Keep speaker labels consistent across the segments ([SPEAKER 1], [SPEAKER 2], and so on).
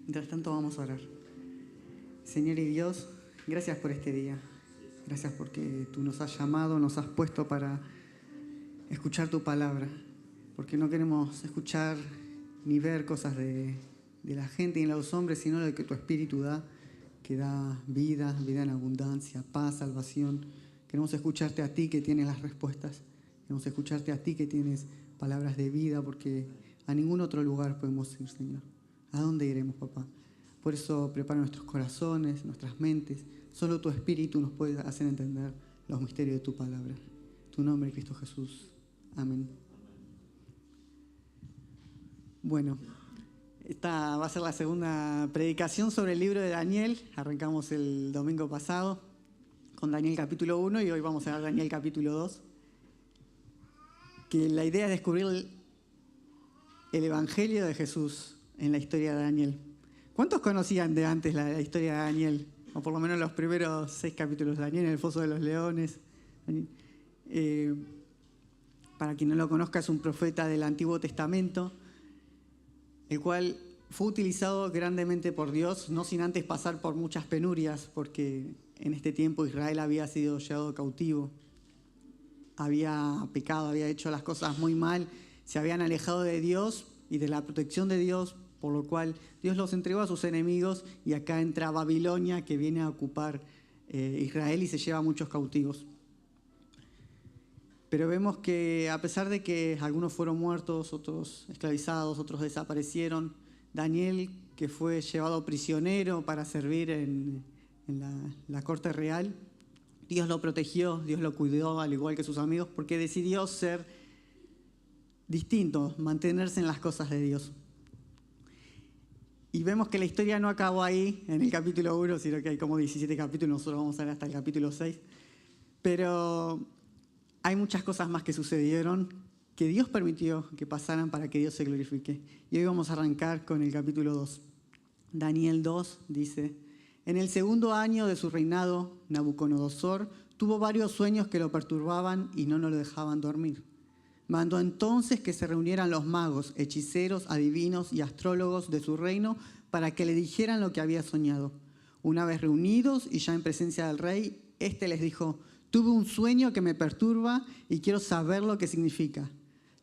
[SPEAKER 1] Mientras tanto vamos a orar. Señor y Dios, gracias por este día. Gracias porque tú nos has llamado, nos has puesto para escuchar tu palabra. Porque no queremos escuchar ni ver cosas de la gente ni de los hombres, sino lo que tu Espíritu da, que da vida, vida en abundancia, paz, salvación. Queremos escucharte a ti que tienes las respuestas. Queremos escucharte a ti que tienes palabras de vida, porque a ningún otro lugar podemos ir, Señor. ¿A dónde iremos, papá? Por eso prepara nuestros corazones, nuestras mentes. Solo tu Espíritu nos puede hacer entender los misterios de tu palabra. Tu nombre, Cristo Jesús. Amén. Bueno, esta va a ser la segunda predicación sobre el libro de Daniel. Arrancamos el domingo pasado con Daniel capítulo 1 y hoy vamos a ver Daniel capítulo 2. Que la idea es descubrir el Evangelio de Jesús en la historia de Daniel. ¿Cuántos conocían de antes la historia de Daniel? O por lo menos los primeros 6 capítulos de Daniel en el Foso de los Leones. Para quien no lo conozca, es un profeta del Antiguo Testamento, el cual fue utilizado grandemente por Dios, no sin antes pasar por muchas penurias, porque en este tiempo Israel había sido llevado cautivo, había pecado, había hecho las cosas muy mal, se habían alejado de Dios y de la protección de Dios, por lo cual Dios los entregó a sus enemigos y acá entra Babilonia, que viene a ocupar Israel y se lleva a muchos cautivos. Pero vemos que a pesar de que algunos fueron muertos, otros esclavizados, otros desaparecieron, Daniel, que fue llevado prisionero para servir en la corte real, Dios lo protegió, Dios lo cuidó, al igual que sus amigos, porque decidió ser distinto, mantenerse en las cosas de Dios. Y vemos que la historia no acabó ahí, en el capítulo 1, sino que hay como 17 capítulos, nosotros vamos a ver hasta el capítulo 6. Pero hay muchas cosas más que sucedieron, que Dios permitió que pasaran para que Dios se glorifique. Y hoy vamos a arrancar con el capítulo 2. Daniel 2 dice: en el segundo año de su reinado, Nabucodonosor tuvo varios sueños que lo perturbaban y no lo dejaban dormir. Mandó entonces que se reunieran los magos, hechiceros, adivinos y astrólogos de su reino para que le dijeran lo que había soñado. Una vez reunidos y ya en presencia del rey, éste les dijo: tuve un sueño que me perturba y quiero saber lo que significa.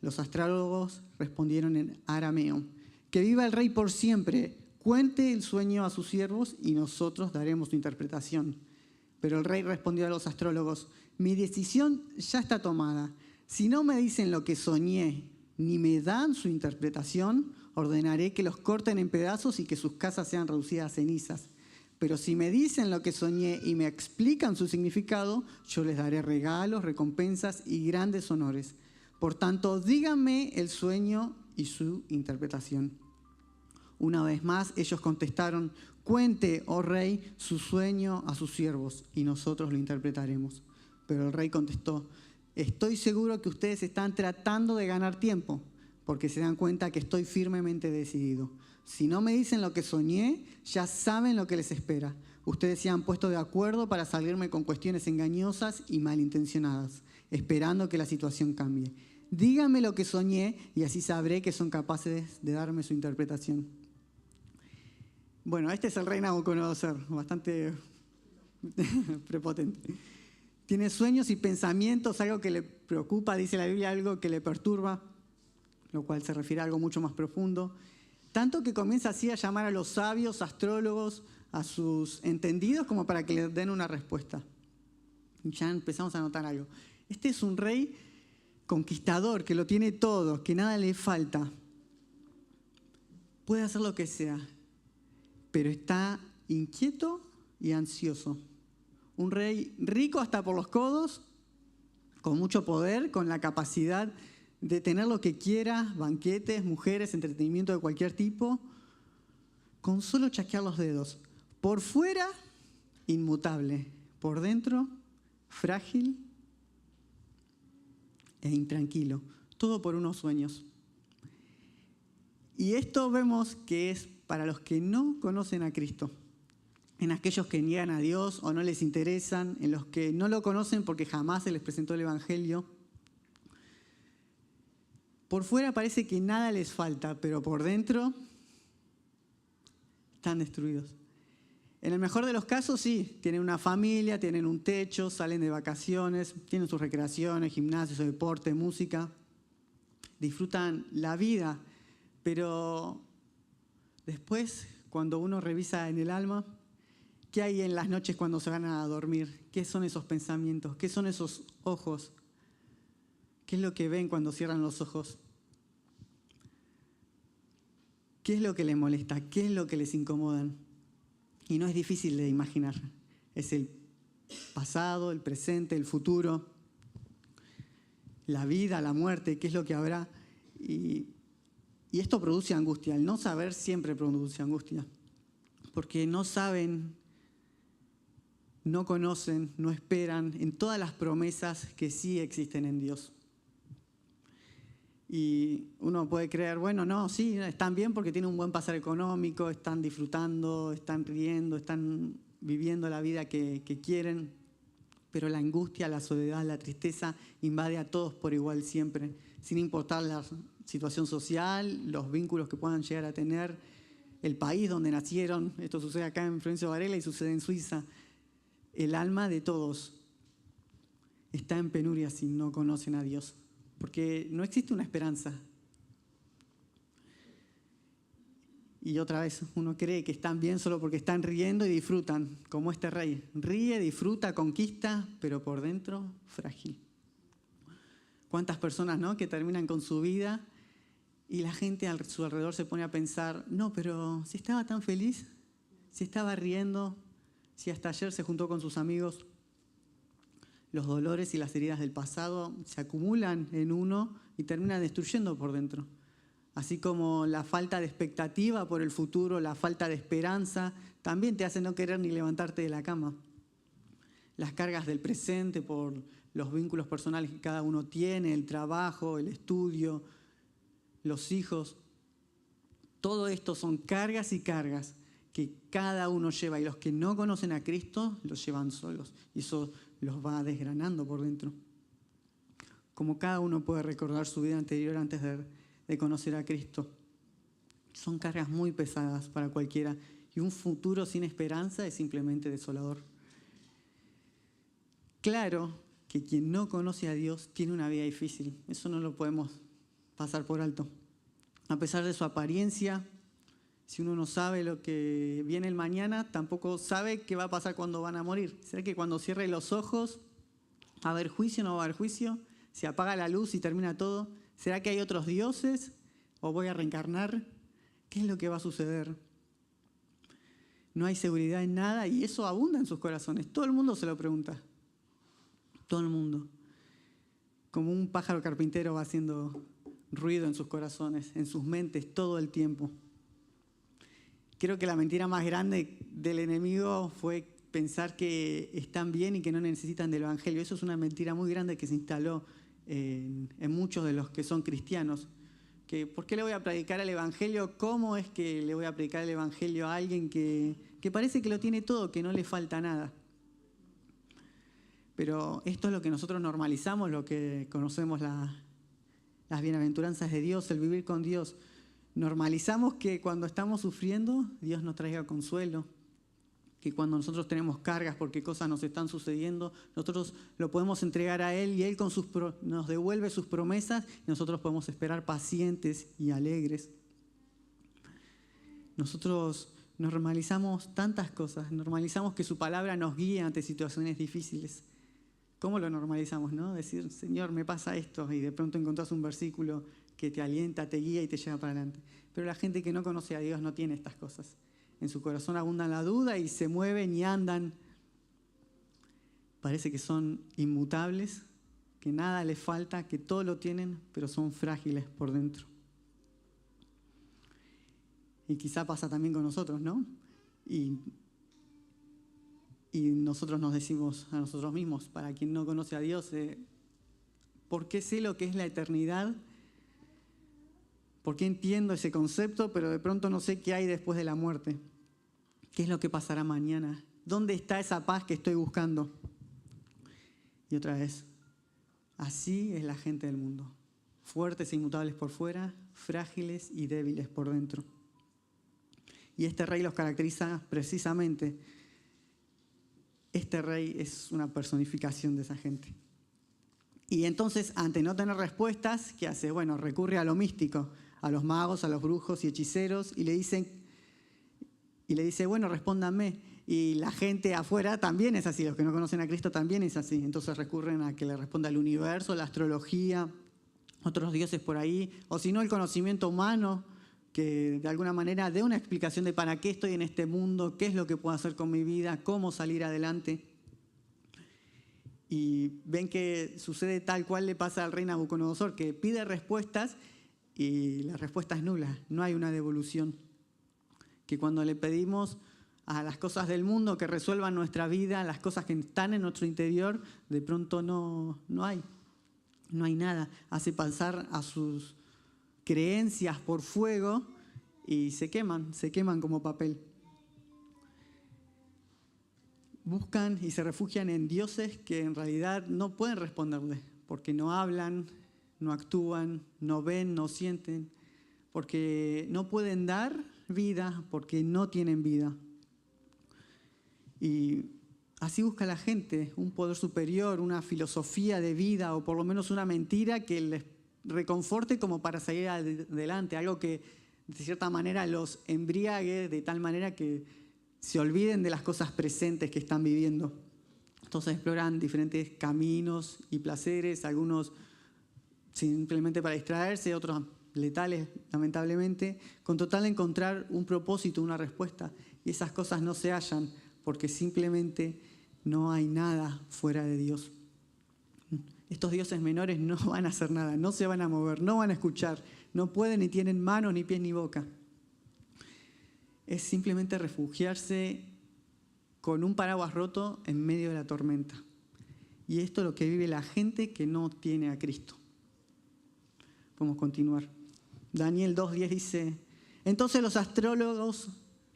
[SPEAKER 1] Los astrólogos respondieron en arameo: que viva el rey por siempre, cuente el sueño a sus siervos y nosotros daremos su interpretación. Pero el rey respondió a los astrólogos: mi decisión ya está tomada. Si no me dicen lo que soñé, ni me dan su interpretación, ordenaré que los corten en pedazos y que sus casas sean reducidas a cenizas. Pero si me dicen lo que soñé y me explican su significado, yo les daré regalos, recompensas y grandes honores. Por tanto, díganme el sueño y su interpretación. Una vez más, ellos contestaron: cuente, oh rey, su sueño a sus siervos y nosotros lo interpretaremos. Pero el rey contestó: estoy seguro que ustedes están tratando de ganar tiempo, porque se dan cuenta que estoy firmemente decidido. Si no me dicen lo que soñé, ya saben lo que les espera. Ustedes se han puesto de acuerdo para salirme con cuestiones engañosas y malintencionadas, esperando que la situación cambie. Díganme lo que soñé y así sabré que son capaces de darme su interpretación. Bueno, este es el rey Nabucodonosor, bastante prepotente. Tiene sueños y pensamientos, algo que le preocupa, dice la Biblia, algo que le perturba, lo cual se refiere a algo mucho más profundo. Tanto que comienza así a llamar a los sabios, astrólogos, a sus entendidos, como para que le den una respuesta. Ya empezamos a notar algo. Este es un rey conquistador, que lo tiene todo, que nada le falta. Puede hacer lo que sea, pero está inquieto y ansioso. Un rey rico hasta por los codos, con mucho poder, con la capacidad de tener lo que quiera, banquetes, mujeres, entretenimiento de cualquier tipo, con solo chasquear los dedos. Por fuera, inmutable. Por dentro, frágil e intranquilo. Todo por unos sueños. Y esto vemos que es para los que no conocen a Cristo. En aquellos que niegan a Dios o no les interesan, en los que no lo conocen porque jamás se les presentó el Evangelio. Por fuera parece que nada les falta, pero por dentro están destruidos. En el mejor de los casos, sí, tienen una familia, tienen un techo, salen de vacaciones, tienen sus recreaciones, gimnasios, deporte, música, disfrutan la vida, pero después, cuando uno revisa en el alma, ¿qué hay en las noches cuando se van a dormir? ¿Qué son esos pensamientos? ¿Qué son esos ojos? ¿Qué es lo que ven cuando cierran los ojos? ¿Qué es lo que les molesta? ¿Qué es lo que les incomoda? Y no es difícil de imaginar. Es el pasado, el presente, el futuro, la vida, la muerte, qué es lo que habrá. Y esto produce angustia. El no saber siempre produce angustia. Porque no saben, no conocen, no esperan en todas las promesas que sí existen en Dios. Y uno puede creer, bueno, no, sí, están bien porque tienen un buen pasar económico, están disfrutando, están riendo, están viviendo la vida que quieren, pero la angustia, la soledad, la tristeza invade a todos por igual siempre, sin importar la situación social, los vínculos que puedan llegar a tener, el país donde nacieron. Esto sucede acá en Florencio Varela y sucede en Suiza. El alma de todos está en penuria si no conocen a Dios. Porque no existe una esperanza. Y otra vez uno cree que están bien solo porque están riendo y disfrutan, como este rey. Ríe, disfruta, conquista, pero por dentro frágil. ¿Cuántas personas, no, que terminan con su vida y la gente a su alrededor se pone a pensar, no, pero si estaba tan feliz, si estaba riendo, si hasta ayer se juntó con sus amigos? Los dolores y las heridas del pasado se acumulan en uno y terminan destruyendo por dentro. Así como la falta de expectativa por el futuro, la falta de esperanza, también te hace no querer ni levantarte de la cama. Las cargas del presente por los vínculos personales que cada uno tiene, el trabajo, el estudio, los hijos. Todo esto son cargas y cargas que cada uno lleva, y los que no conocen a Cristo los llevan solos. Y eso los va desgranando por dentro. Como cada uno puede recordar su vida anterior antes de conocer a Cristo. Son cargas muy pesadas para cualquiera. Y un futuro sin esperanza es simplemente desolador. Claro que quien no conoce a Dios tiene una vida difícil. Eso no lo podemos pasar por alto. A pesar de su apariencia, si uno no sabe lo que viene el mañana, tampoco sabe qué va a pasar cuando van a morir. ¿Será que cuando cierre los ojos va a haber juicio o no va a haber juicio? ¿Se apaga la luz y termina todo? ¿Será que hay otros dioses? ¿O voy a reencarnar? ¿Qué es lo que va a suceder? No hay seguridad en nada y eso abunda en sus corazones. Todo el mundo se lo pregunta. Todo el mundo. Como un pájaro carpintero va haciendo ruido en sus corazones, en sus mentes todo el tiempo. Creo que la mentira más grande del enemigo fue pensar que están bien y que no necesitan del Evangelio. Eso es una mentira muy grande que se instaló en muchos de los que son cristianos. Que, ¿por qué le voy a predicar el Evangelio? ¿Cómo es que le voy a predicar el Evangelio a alguien que parece que lo tiene todo, que no le falta nada? Pero esto es lo que nosotros normalizamos, lo que conocemos las bienaventuranzas de Dios, el vivir con Dios. Normalizamos que cuando estamos sufriendo, Dios nos traiga consuelo, que cuando nosotros tenemos cargas porque cosas nos están sucediendo, nosotros lo podemos entregar a Él y Él nos devuelve sus promesas y nosotros podemos esperar pacientes y alegres. Nosotros normalizamos tantas cosas, normalizamos que su palabra nos guíe ante situaciones difíciles. ¿Cómo lo normalizamos, no? Decir, Señor, me pasa esto, y de pronto encontrás un versículo que te alienta, te guía y te lleva para adelante. Pero la gente que no conoce a Dios no tiene estas cosas. En su corazón abundan la duda y se mueven y andan. Parece que son inmutables, que nada les falta, que todo lo tienen, pero son frágiles por dentro. Y quizá pasa también con nosotros, ¿no? Y nosotros nos decimos a nosotros mismos, para quien no conoce a Dios, ¿por qué sé lo que es la eternidad? ¿Por qué entiendo ese concepto, pero de pronto no sé qué hay después de la muerte? ¿Qué es lo que pasará mañana? ¿Dónde está esa paz que estoy buscando? Y otra vez, así es la gente del mundo. Fuertes e inmutables por fuera, frágiles y débiles por dentro. Y este rey los caracteriza precisamente. Este rey es una personificación de esa gente. Y entonces, ante no tener respuestas, ¿qué hace? Bueno, recurre a lo místico, a los magos, a los brujos y hechiceros, y le dice, bueno, respóndanme. Y la gente afuera también es así, los que no conocen a Cristo también es así. Entonces recurren a que le responda el universo, la astrología, otros dioses por ahí, o si no el conocimiento humano, que de alguna manera dé una explicación de para qué estoy en este mundo, qué es lo que puedo hacer con mi vida, cómo salir adelante. Y ven que sucede tal cual le pasa al rey Nabucodonosor, que pide respuestas y la respuesta es nula, no hay una devolución. Que cuando le pedimos a las cosas del mundo que resuelvan nuestra vida, las cosas que están en nuestro interior, de pronto no hay nada. Hace pasar a sus creencias por fuego y se queman como papel. Buscan y se refugian en dioses que en realidad no pueden responderles, porque no hablan, no actúan, no ven, no sienten, porque no pueden dar vida, porque no tienen vida. Y así busca la gente, un poder superior, una filosofía de vida o por lo menos una mentira que les reconforte como para salir adelante, algo que de cierta manera los embriague de tal manera que se olviden de las cosas presentes que están viviendo. Entonces exploran diferentes caminos y placeres, algunos simplemente para distraerse, otros letales, lamentablemente, con total de encontrar un propósito, una respuesta. Y esas cosas no se hallan porque simplemente no hay nada fuera de Dios. Estos dioses menores no van a hacer nada, no se van a mover, no van a escuchar, no pueden ni tienen manos, ni pies, ni boca. Es simplemente refugiarse con un paraguas roto en medio de la tormenta. Y esto es lo que vive la gente que no tiene a Cristo. Podemos continuar. Daniel 2:10 dice, entonces los astrólogos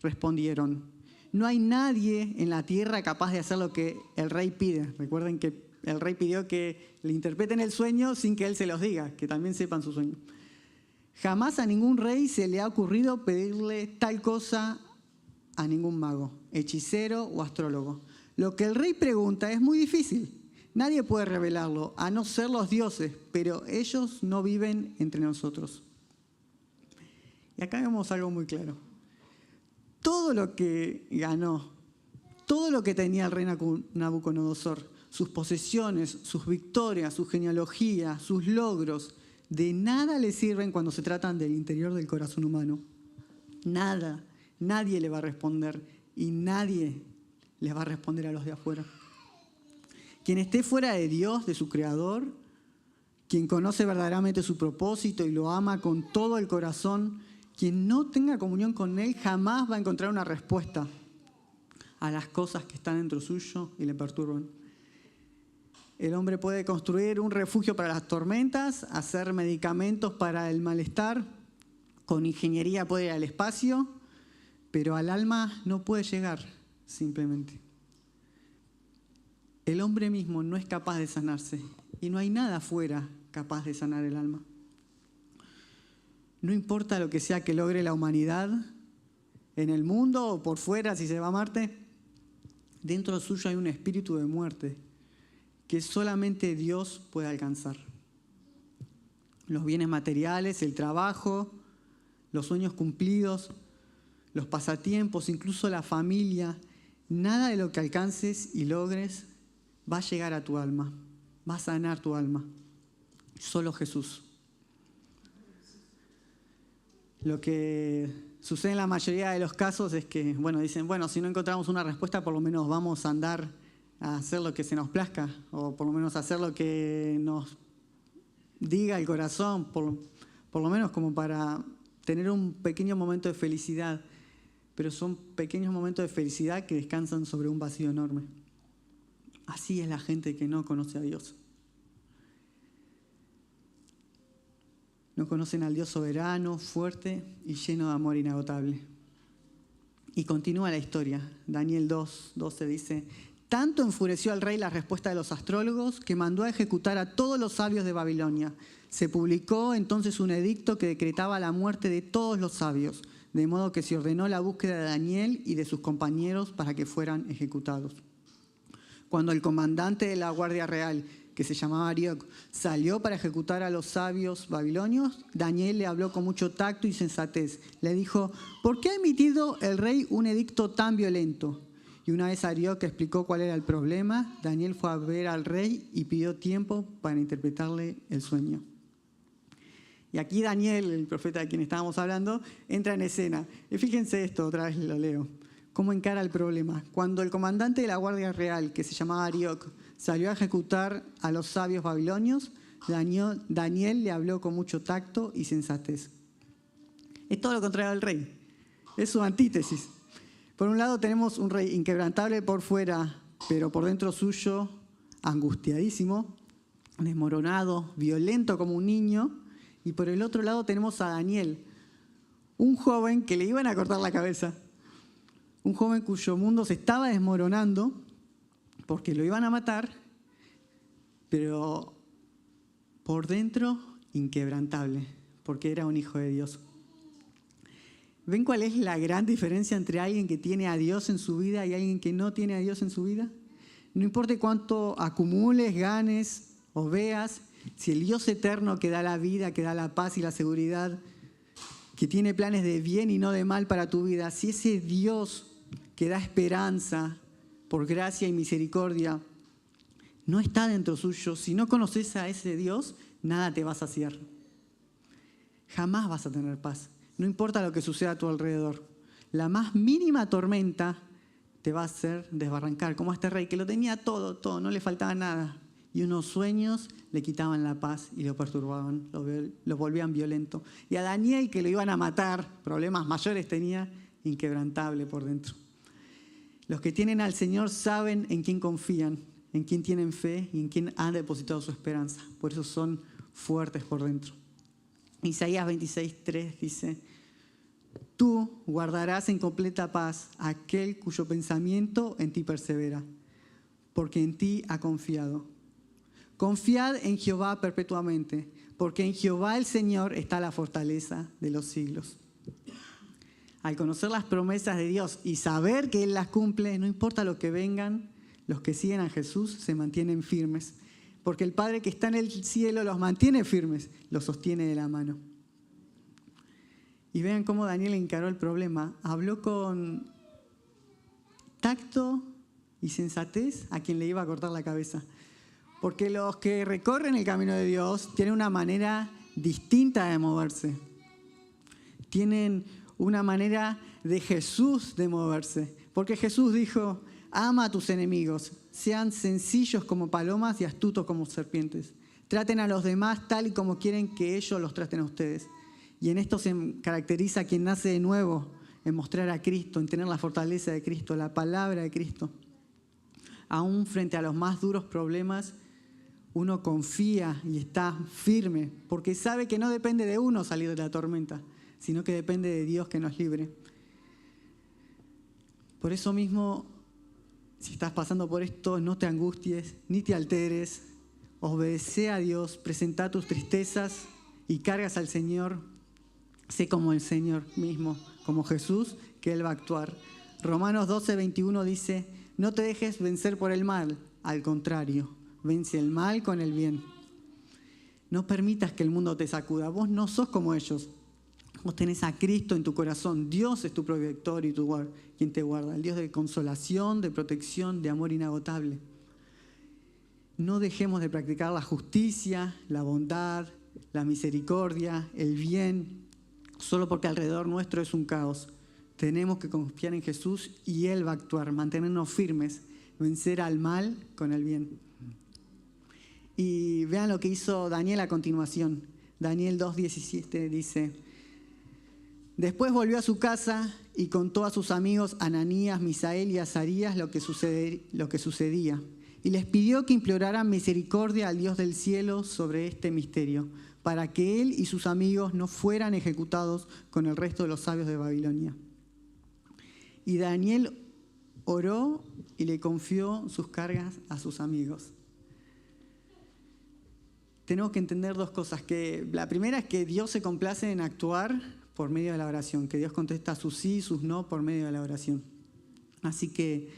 [SPEAKER 1] respondieron, no hay nadie en la tierra capaz de hacer lo que el rey pide. Recuerden que el rey pidió que le interpreten el sueño sin que él se los diga, que también sepan su sueño. Jamás a ningún rey se le ha ocurrido pedirle tal cosa a ningún mago, hechicero o astrólogo. Lo que el rey pregunta es muy difícil. Nadie puede revelarlo, a no ser los dioses, pero ellos no viven entre nosotros. Y acá vemos algo muy claro. Todo lo que ganó, todo lo que tenía el rey Nabucodonosor, sus posesiones, sus victorias, su genealogía, sus logros, de nada le sirven cuando se tratan del interior del corazón humano. Nada, nadie le va a responder y nadie les va a responder a los de afuera. Quien esté fuera de Dios, de su Creador, quien conoce verdaderamente su propósito y lo ama con todo el corazón, quien no tenga comunión con Él jamás va a encontrar una respuesta a las cosas que están dentro suyo y le perturban. El hombre puede construir un refugio para las tormentas, hacer medicamentos para el malestar, con ingeniería puede ir al espacio, pero al alma no puede llegar simplemente. El hombre mismo no es capaz de sanarse y no hay nada afuera capaz de sanar el alma. No importa lo que sea que logre la humanidad en el mundo o por fuera, si se va a Marte, dentro suyo hay un espíritu de muerte que solamente Dios puede alcanzar. Los bienes materiales, el trabajo, los sueños cumplidos, los pasatiempos, incluso la familia, nada de lo que alcances y logres va a llegar a tu alma, va a sanar tu alma. Solo Jesús. Lo que sucede en la mayoría de los casos es que, dicen, si no encontramos una respuesta, por lo menos vamos a andar a hacer lo que se nos plazca, o por lo menos hacer lo que nos diga el corazón, por lo menos como para tener un pequeño momento de felicidad. Pero son pequeños momentos de felicidad que descansan sobre un vacío enorme. Así es la gente que no conoce a Dios. No conocen al Dios soberano, fuerte y lleno de amor inagotable. Y continúa la historia. Daniel 2:12 dice, tanto enfureció al rey la respuesta de los astrólogos que mandó a ejecutar a todos los sabios de Babilonia. Se publicó entonces un edicto que decretaba la muerte de todos los sabios, de modo que se ordenó la búsqueda de Daniel y de sus compañeros para que fueran ejecutados. Cuando el comandante de la Guardia Real, que se llamaba Arioc, salió para ejecutar a los sabios babilonios, Daniel le habló con mucho tacto y sensatez. Le dijo: ¿por qué ha emitido el rey un edicto tan violento? Y una vez Arioc explicó cuál era el problema, Daniel fue a ver al rey y pidió tiempo para interpretarle el sueño. Y aquí Daniel, el profeta de quien estábamos hablando, entra en escena. Y fíjense esto, otra vez lo leo. ¿Cómo encara el problema? Cuando el comandante de la Guardia Real, que se llamaba Arioc, salió a ejecutar a los sabios babilonios, Daniel le habló con mucho tacto y sensatez. Es todo lo contrario del rey. Es su antítesis. Por un lado tenemos un rey inquebrantable por fuera, pero por dentro suyo angustiadísimo, desmoronado, violento como un niño. Y por el otro lado tenemos a Daniel, un joven que le iban a cortar la cabeza. Un joven cuyo mundo se estaba desmoronando porque lo iban a matar, pero por dentro inquebrantable, porque era un hijo de Dios. ¿Ven cuál es la gran diferencia entre alguien que tiene a Dios en su vida y alguien que no tiene a Dios en su vida? No importa cuánto acumules, ganes o veas, si el Dios eterno que da la vida, que da la paz y la seguridad, que tiene planes de bien y no de mal para tu vida, si ese Dios que da esperanza por gracia y misericordia no está dentro suyo, si no conoces a ese Dios, nada te va a saciar. Jamás vas a tener paz. No importa lo que suceda a tu alrededor. La más mínima tormenta te va a hacer desbarrancar, como a este rey que lo tenía todo, no le faltaba nada. Y unos sueños le quitaban la paz y lo perturbaban, lo volvían violento. Y a Daniel, que lo iban a matar, problemas mayores tenía, inquebrantable por dentro. Los que tienen al Señor saben en quién confían, en quién tienen fe y en quién han depositado su esperanza. Por eso son fuertes por dentro. Isaías 26:3 dice: tú guardarás en completa paz a aquel cuyo pensamiento en ti persevera, porque en ti ha confiado. Confiad en Jehová perpetuamente, porque en Jehová el Señor está la fortaleza de los siglos. Al conocer las promesas de Dios y saber que Él las cumple, no importa lo que vengan, los que siguen a Jesús se mantienen firmes, porque el Padre que está en el cielo los mantiene firmes, los sostiene de la mano. Y vean cómo Daniel encaró el problema. Habló con tacto y sensatez a quien le iba a cortar la cabeza. Porque los que recorren el camino de Dios tienen una manera distinta de moverse. Tienen una manera de Jesús de moverse. Porque Jesús dijo: ama a tus enemigos, sean sencillos como palomas y astutos como serpientes. Traten a los demás tal y como quieren que ellos los traten a ustedes. Y en esto se caracteriza a quien nace de nuevo, en mostrar a Cristo, en tener la fortaleza de Cristo, la palabra de Cristo. Aún frente a los más duros problemas, uno confía y está firme, porque sabe que no depende de uno salir de la tormenta, sino que depende de Dios que nos libre. Por eso mismo, si estás pasando por esto, no te angusties, ni te alteres, obedece a Dios, presenta tus tristezas y cargas al Señor. Sé como el Señor mismo, como Jesús, que Él va a actuar. Romanos 12:21 dice: no te dejes vencer por el mal, al contrario, vence el mal con el bien. No permitas que el mundo te sacuda. Vos no sos como ellos. Vos tenés a Cristo en tu corazón. Dios es tu protector y quien te guarda. El Dios de consolación, de protección, de amor inagotable. No dejemos de practicar la justicia, la bondad, la misericordia, el bien, solo porque alrededor nuestro es un caos. Tenemos que confiar en Jesús y Él va a actuar, mantenernos firmes, vencer al mal con el bien. Y vean lo que hizo Daniel a continuación. Daniel 2:17 dice: después volvió a su casa y contó a sus amigos Ananías, Misael y Azarías lo que sucedía. Y les pidió que imploraran misericordia al Dios del cielo sobre este misterio, para que él y sus amigos no fueran ejecutados con el resto de los sabios de Babilonia. Y Daniel oró y le confió sus cargas a sus amigos. Tenemos que entender dos cosas. Que la primera es que Dios se complace en actuar por medio de la oración, que Dios contesta sus sí y sus no por medio de la oración. Así que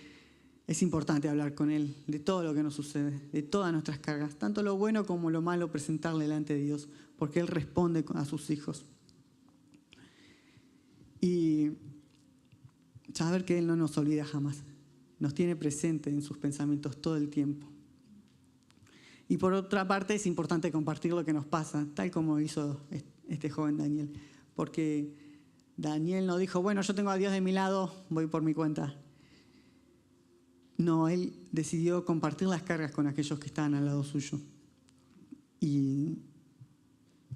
[SPEAKER 1] es importante hablar con Él de todo lo que nos sucede, de todas nuestras cargas, tanto lo bueno como lo malo, presentarle delante de Dios, porque Él responde a sus hijos. Y saber que Él no nos olvida jamás, nos tiene presente en sus pensamientos todo el tiempo. Y por otra parte es importante compartir lo que nos pasa, tal como hizo este joven Daniel, porque Daniel no dijo, bueno, yo tengo a Dios de mi lado, voy por mi cuenta. No, él decidió compartir las cargas con aquellos que estaban al lado suyo. Y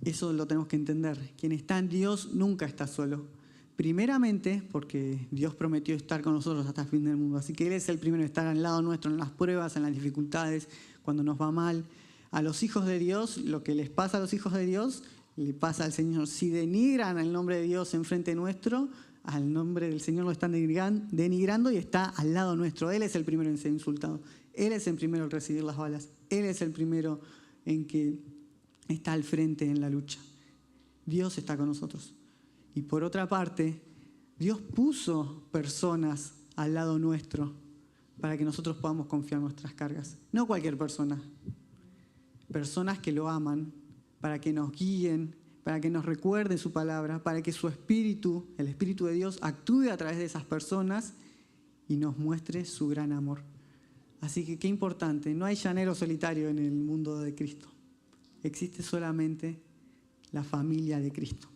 [SPEAKER 1] eso lo tenemos que entender. Quien está en Dios nunca está solo. Primeramente, porque Dios prometió estar con nosotros hasta el fin del mundo. Así que Él es el primero en estar al lado nuestro en las pruebas, en las dificultades, cuando nos va mal. A los hijos de Dios, lo que les pasa a los hijos de Dios, le pasa al Señor. Si denigran el nombre de Dios enfrente nuestro, al nombre del Señor lo están denigrando y está al lado nuestro. Él es el primero en ser insultado. Él es el primero en recibir las balas. Él es el primero en que está al frente en la lucha. Dios está con nosotros. Y por otra parte, Dios puso personas al lado nuestro para que nosotros podamos confiar en nuestras cargas. No cualquier persona. Personas que lo aman, para que nos guíen, para que nos recuerden su palabra, para que su Espíritu, el Espíritu de Dios, actúe a través de esas personas y nos muestre su gran amor. Así que qué importante, no hay llanero solitario en el mundo de Cristo. Existe solamente la familia de Cristo.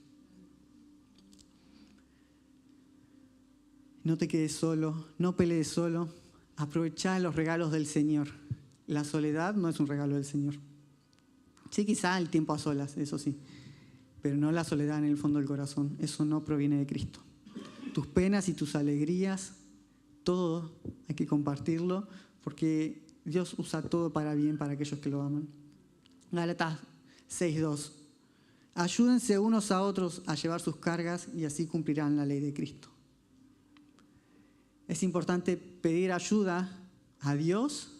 [SPEAKER 1] No te quedes solo, no pelees solo, aprovecha los regalos del Señor. La soledad no es un regalo del Señor. Sí, quizá el tiempo a solas, eso sí, pero no la soledad en el fondo del corazón. Eso no proviene de Cristo. Tus penas y tus alegrías, todo hay que compartirlo, porque Dios usa todo para bien para aquellos que lo aman. Gálatas 6:2. Ayúdense unos a otros a llevar sus cargas y así cumplirán la ley de Cristo. Es importante pedir ayuda a Dios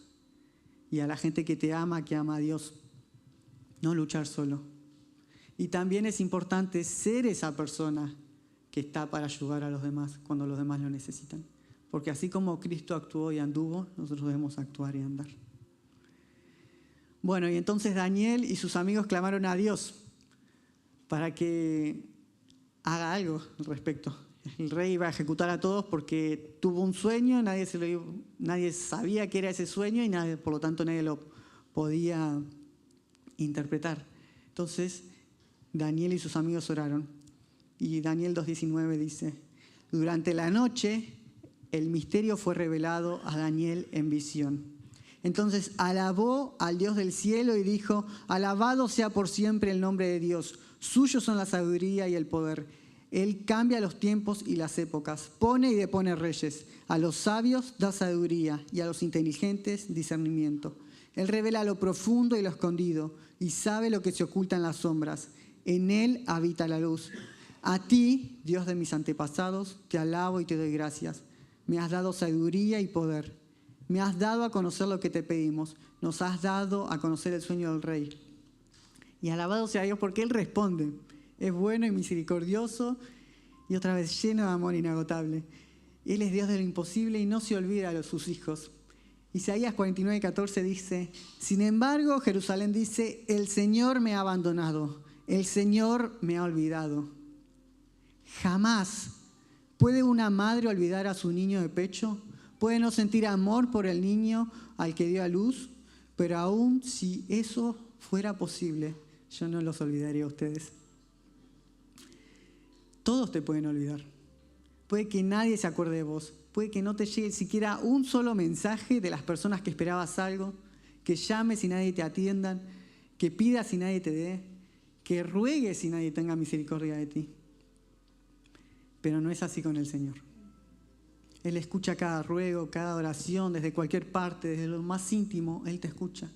[SPEAKER 1] y a la gente que te ama, que ama a Dios. No luchar solo. Y también es importante ser esa persona que está para ayudar a los demás cuando los demás lo necesitan. Porque así como Cristo actuó y anduvo, nosotros debemos actuar y andar. Bueno, y entonces Daniel y sus amigos clamaron a Dios para que haga algo al respecto. El rey iba a ejecutar a todos porque tuvo un sueño, nadie sabía qué era ese sueño y por lo tanto nadie lo podía interpretar. Entonces Daniel y sus amigos oraron. Y Daniel 2:19 dice, durante la noche el misterio fue revelado a Daniel en visión. Entonces alabó al Dios del cielo y dijo, alabado sea por siempre el nombre de Dios, suyos son la sabiduría y el poder. Él cambia los tiempos y las épocas, pone y depone reyes, a los sabios da sabiduría y a los inteligentes discernimiento. Él revela lo profundo y lo escondido y sabe lo que se oculta en las sombras. En Él habita la luz. A ti, Dios de mis antepasados, te alabo y te doy gracias. Me has dado sabiduría y poder. Me has dado a conocer lo que te pedimos. Nos has dado a conocer el sueño del rey. Y alabado sea Dios porque Él responde. Es bueno y misericordioso y otra vez lleno de amor inagotable. Él es Dios de lo imposible y no se olvida de sus hijos. Isaías 49:14 dice, sin embargo, Jerusalén dice, el Señor me ha abandonado, el Señor me ha olvidado. Jamás puede una madre olvidar a su niño de pecho, puede no sentir amor por el niño al que dio a luz, pero aún si eso fuera posible, yo no los olvidaría a ustedes. Todos te pueden olvidar. Puede que nadie se acuerde de vos. Puede que no te llegue siquiera un solo mensaje de las personas que esperabas algo, que llames y nadie te atienda, que pidas y nadie te dé, que ruegues y nadie tenga misericordia de ti. Pero no es así con el Señor. Él escucha cada ruego, cada oración, desde cualquier parte, desde lo más íntimo, Él te escucha.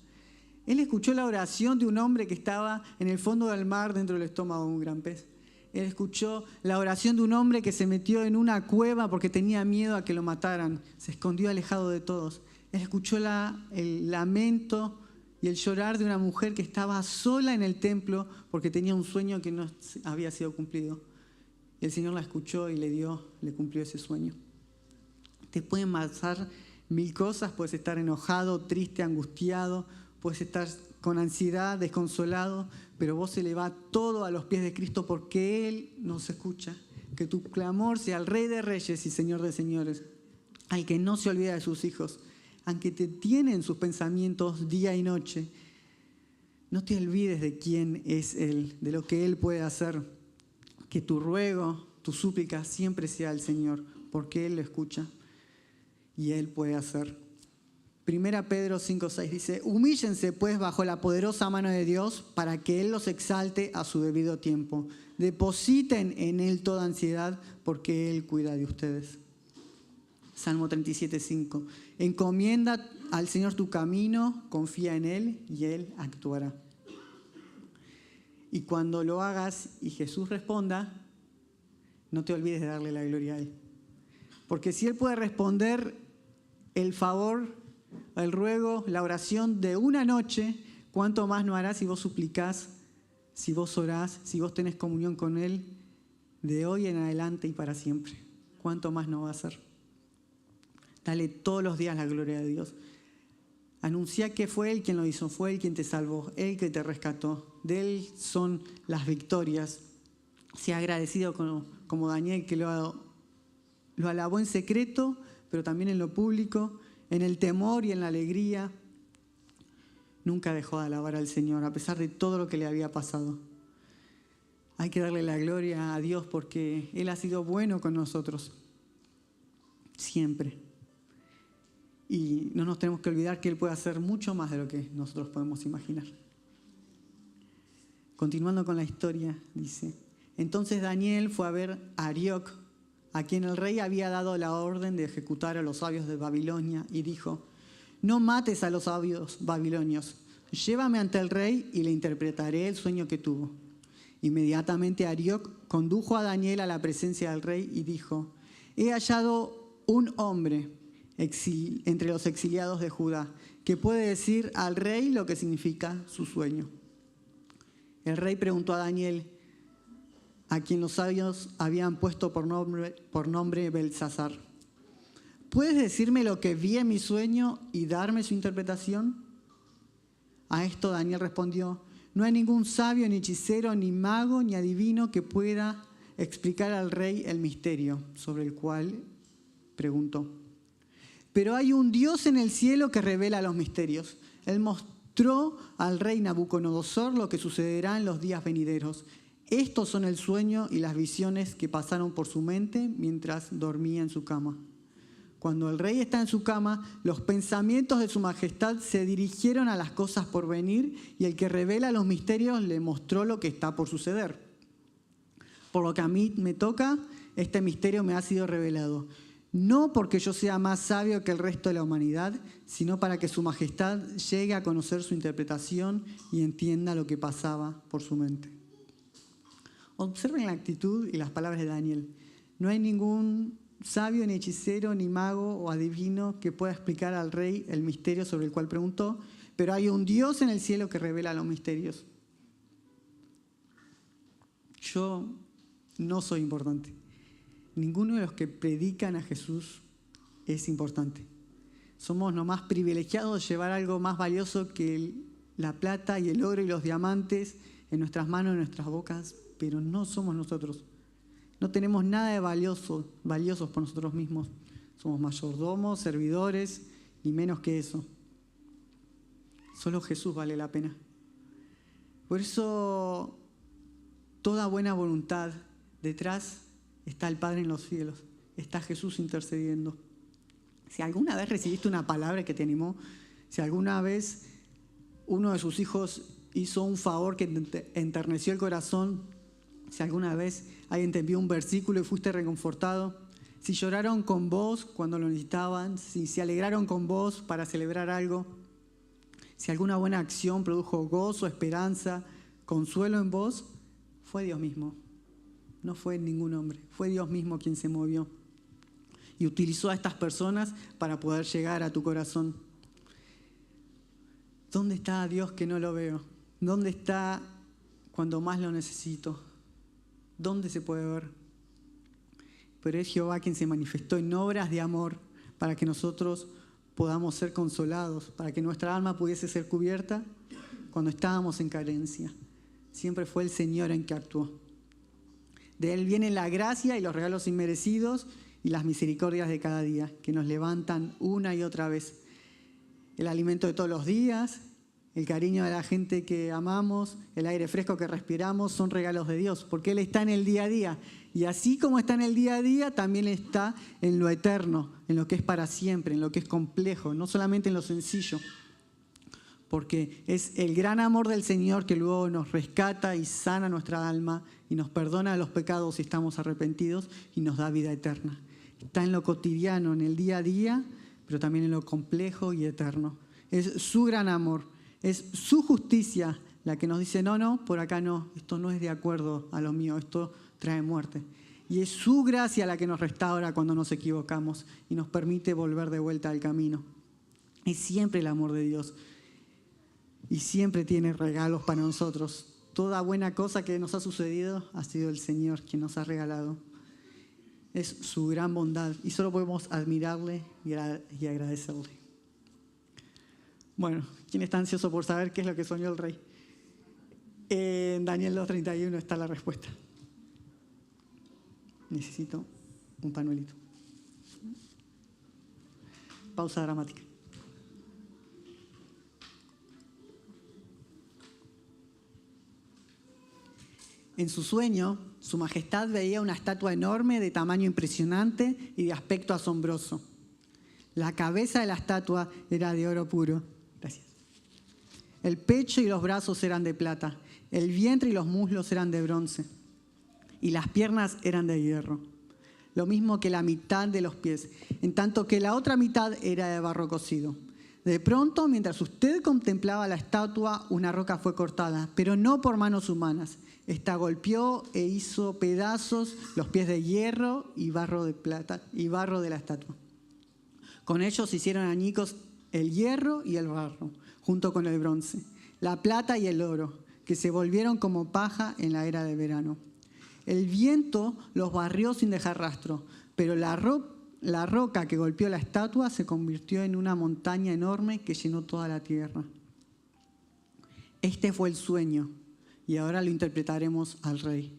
[SPEAKER 1] Él escuchó la oración de un hombre que estaba en el fondo del mar dentro del estómago de un gran pez. Él escuchó la oración de un hombre que se metió en una cueva porque tenía miedo a que lo mataran. Se escondió alejado de todos. Él escuchó el lamento y el llorar de una mujer que estaba sola en el templo porque tenía un sueño que no había sido cumplido. Y el Señor la escuchó y le cumplió ese sueño. Te pueden pasar 1000 cosas, puedes estar enojado, triste, angustiado, puedes estar con ansiedad, desconsolado, pero vos elevá todo a los pies de Cristo porque Él nos escucha. Que tu clamor sea al Rey de Reyes y Señor de Señores, al que no se olvida de sus hijos, aunque te tiene en sus pensamientos día y noche. No te olvides de quién es Él, de lo que Él puede hacer. Que tu ruego, tu súplica siempre sea al Señor, porque Él lo escucha y Él puede hacer. 1 Pedro 5:6 dice: humíllense pues bajo la poderosa mano de Dios para que Él los exalte a su debido tiempo. Depositen en Él toda ansiedad porque Él cuida de ustedes. Salmo 37:5. Encomienda al Señor tu camino, confía en Él y Él actuará. Y cuando lo hagas y Jesús responda, no te olvides de darle la gloria a Él. Porque si Él puede responder el favor, el ruego, la oración de una noche, ¿cuánto más no hará si vos suplicás, si vos orás, si vos tenés comunión con Él de hoy en adelante y para siempre? ¿Cuánto más no va a hacer? Dale todos los días la gloria a Dios. Anuncia que fue Él quien lo hizo, fue Él quien te salvó, Él que te rescató. De Él son las victorias. Sea agradecido como Daniel, que lo alabó en secreto, pero también en lo público, en el temor y en la alegría. Nunca dejó de alabar al Señor, a pesar de todo lo que le había pasado. Hay que darle la gloria a Dios porque Él ha sido bueno con nosotros. Siempre. Y no nos tenemos que olvidar que Él puede hacer mucho más de lo que nosotros podemos imaginar. Continuando con la historia, dice: entonces Daniel fue a ver a Arioc, a quien el rey había dado la orden de ejecutar a los sabios de Babilonia, y dijo: no mates a los sabios babilonios, llévame ante el rey y le interpretaré el sueño que tuvo. Inmediatamente Arioc condujo a Daniel a la presencia del rey y dijo: he hallado un hombre entre los exiliados de Judá que puede decir al rey lo que significa su sueño. El rey preguntó a Daniel, a quien los sabios habían puesto por nombre Beltsasar: ¿puedes decirme lo que vi en mi sueño y darme su interpretación? A esto Daniel respondió: no hay ningún sabio, ni hechicero, ni mago, ni adivino que pueda explicar al rey el misterio sobre el cual preguntó. Pero hay un Dios en el cielo que revela los misterios. Él mostró al rey Nabucodonosor lo que sucederá en los días venideros. Estos son el sueño y las visiones que pasaron por su mente mientras dormía en su cama. Cuando el rey está en su cama, los pensamientos de su majestad se dirigieron a las cosas por venir, y el que revela los misterios le mostró lo que está por suceder. Por lo que a mí me toca, este misterio me ha sido revelado. No porque yo sea más sabio que el resto de la humanidad, sino para que su majestad llegue a conocer su interpretación y entienda lo que pasaba por su mente. Observen la actitud y las palabras de Daniel. No hay ningún sabio, ni hechicero, ni mago o adivino que pueda explicar al rey el misterio sobre el cual preguntó, pero hay un Dios en el cielo que revela los misterios. Yo no soy importante. Ninguno de los que predican a Jesús es importante. Somos nomás privilegiados de llevar algo más valioso que la plata y el oro y los diamantes en nuestras manos, en nuestras bocas, pero no somos nosotros. No tenemos nada de valiosos por nosotros mismos. Somos mayordomos, servidores, ni menos que eso. Solo Jesús vale la pena. Por eso, toda buena voluntad detrás está el Padre en los cielos, está Jesús intercediendo. Si alguna vez recibiste una palabra que te animó, si alguna vez uno de sus hijos hizo un favor que te enterneció el corazón, si alguna vez alguien te envió un versículo y fuiste reconfortado, si lloraron con vos cuando lo necesitaban, si se alegraron con vos para celebrar algo, si alguna buena acción produjo gozo, esperanza, consuelo en vos, fue Dios mismo. No fue ningún hombre, fue Dios mismo quien se movió y utilizó a estas personas para poder llegar a tu corazón. ¿Dónde está Dios que no lo veo? ¿Dónde está cuando más lo necesito? ¿Dónde se puede ver? pero es Jehová quien se manifestó en obras de amor para que nosotros podamos ser consolados, para que nuestra alma pudiese ser cubierta cuando estábamos en carencia. Siempre fue el Señor en que actuó. De Él viene la gracia y los regalos inmerecidos y las misericordias de cada día, que nos levantan una y otra vez. El alimento de todos los días, el cariño de la gente que amamos, el aire fresco que respiramos, son regalos de Dios, porque Él está en el día a día. Y así como está en el día a día, también está en lo eterno, en lo que es para siempre, en lo que es complejo, no solamente en lo sencillo. Porque es el gran amor del Señor que luego nos rescata y sana nuestra alma y nos perdona los pecados si estamos arrepentidos y nos da vida eterna. Está en lo cotidiano, en el día a día, pero también en lo complejo y eterno. Es su gran amor, es su justicia la que nos dice, no, por acá no, esto no es de acuerdo a lo mío, esto trae muerte. Y es su gracia la que nos restaura cuando nos equivocamos y nos permite volver de vuelta al camino. Es siempre el amor de Dios. Y siempre tiene regalos para nosotros. Toda buena cosa que nos ha sucedido ha sido el Señor quien nos ha regalado. Es su gran bondad y solo podemos admirarle y agradecerle. Bueno, ¿quién está ansioso por saber qué es lo que soñó el rey? En Daniel 2:31 está la respuesta. Necesito un panuelito. Pausa dramática. En su sueño, su majestad veía una estatua enorme de tamaño impresionante y de aspecto asombroso. La cabeza de la estatua era de oro puro. Gracias. El pecho y los brazos eran de plata. El vientre y los muslos eran de bronce. Y las piernas eran de hierro. Lo mismo que la mitad de los pies, en tanto que la otra mitad era de barro cocido. De pronto, mientras usted contemplaba la estatua, una roca fue cortada, pero no por manos humanas. Esta golpeó e hizo pedazos los pies de hierro y barro de plata y barro de la estatua. Con ellos hicieron añicos el hierro y el barro, junto con el bronce, la plata y el oro, que se volvieron como paja en la era de verano. El viento los barrió sin dejar rastro, pero la roca que golpeó la estatua se convirtió en una montaña enorme que llenó toda la tierra. Este fue el sueño. Y ahora lo interpretaremos al rey.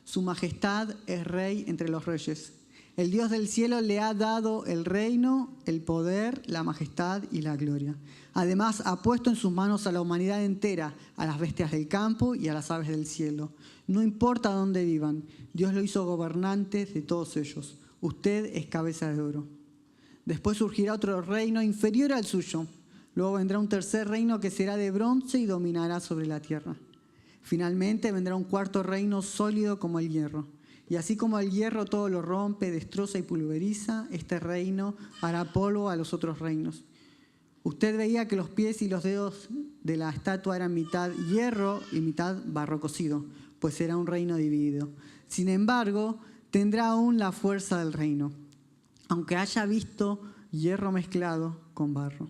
[SPEAKER 1] Su majestad es rey entre los reyes. El Dios del cielo le ha dado el reino, el poder, la majestad y la gloria. Además, ha puesto en sus manos a la humanidad entera, a las bestias del campo y a las aves del cielo. No importa dónde vivan, Dios lo hizo gobernante de todos ellos. Usted es cabeza de oro. Después surgirá otro reino inferior al suyo. Luego vendrá un tercer reino que será de bronce y dominará sobre la tierra. Finalmente vendrá un cuarto reino sólido como el hierro. Y así como el hierro todo lo rompe, destroza y pulveriza, este reino hará polvo a los otros reinos. Usted veía que los pies y los dedos de la estatua eran mitad hierro y mitad barro cocido, pues era un reino dividido. Sin embargo, tendrá aún la fuerza del reino, aunque haya visto hierro mezclado con barro.